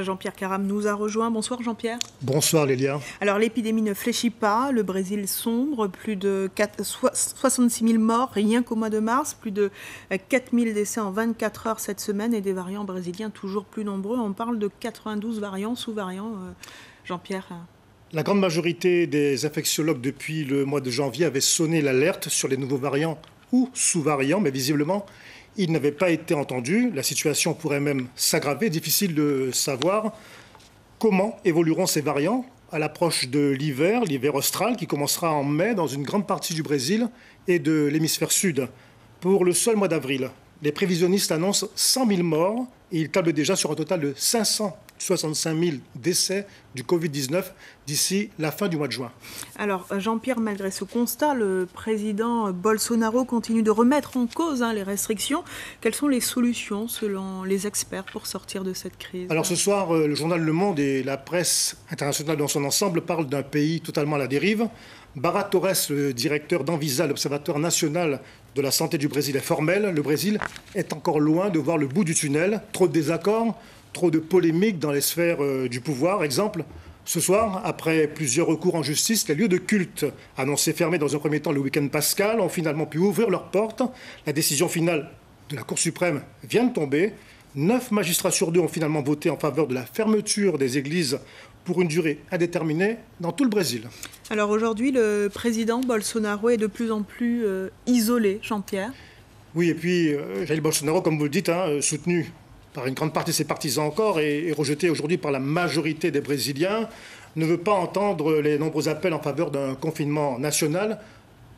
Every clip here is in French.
Jean-Pierre Caram nous a rejoint. Bonsoir Jean-Pierre. Bonsoir Lélia. Alors l'épidémie ne fléchit pas, le Brésil sombre, plus de 66 000 morts rien qu'au mois de mars, plus de 4 000 décès en 24 heures cette semaine et des variants brésiliens toujours plus nombreux. On parle de 92 variants, sous-variants, Jean-Pierre. La grande majorité des infectiologues depuis le mois de janvier avaient sonné l'alerte sur les nouveaux variants ou sous-variants, mais visiblement, ils n'avaient pas été entendus. La situation pourrait même s'aggraver. Difficile de savoir comment évolueront ces variants à l'approche de l'hiver austral qui commencera en mai dans une grande partie du Brésil et de l'hémisphère sud. Pour le seul mois d'avril, les prévisionnistes annoncent 100 000 morts et ils tablent déjà sur un total de 565 000 décès du Covid-19 d'ici la fin du mois de juin. Alors Jean-Pierre, malgré ce constat, le président Bolsonaro continue de remettre en cause les restrictions. Quelles sont les solutions selon les experts pour sortir de cette crise? Alors ce soir, le journal Le Monde et la presse internationale dans son ensemble parlent d'un pays totalement à la dérive. Barra Torres, le directeur d'Anvisa, l'Observatoire national de la santé du Brésil, est formel. Le Brésil est encore loin de voir le bout du tunnel. Trop de désaccords, trop de polémiques dans les sphères du pouvoir. Exemple, ce soir, après plusieurs recours en justice, les lieux de culte annoncés fermés dans un premier temps le week-end pascal ont finalement pu ouvrir leurs portes. La décision finale de la Cour suprême vient de tomber. 9 magistrats sur 2 ont finalement voté en faveur de la fermeture des églises pour une durée indéterminée dans tout le Brésil. Alors aujourd'hui, le président Bolsonaro est de plus en plus isolé, Jean-Pierre. Oui, et puis Jair Bolsonaro, comme vous le dites, soutenu par une grande partie de ses partisans encore et rejeté aujourd'hui par la majorité des Brésiliens, ne veut pas entendre les nombreux appels en faveur d'un confinement national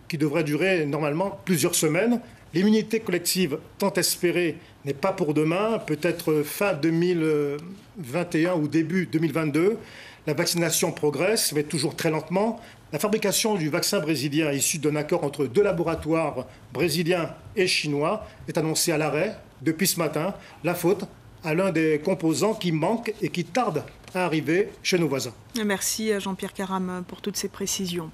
qui devrait durer normalement plusieurs semaines. L'immunité collective tant espérée n'est pas pour demain, peut-être fin 2021 ou début 2022. La vaccination progresse, mais toujours très lentement. La fabrication du vaccin brésilien issu d'un accord entre 2 laboratoires brésiliens et chinois est annoncée à l'arrêt depuis ce matin. La faute à l'un des composants qui manque et qui tarde à arriver chez nos voisins. Merci Jean-Pierre Caram pour toutes ces précisions.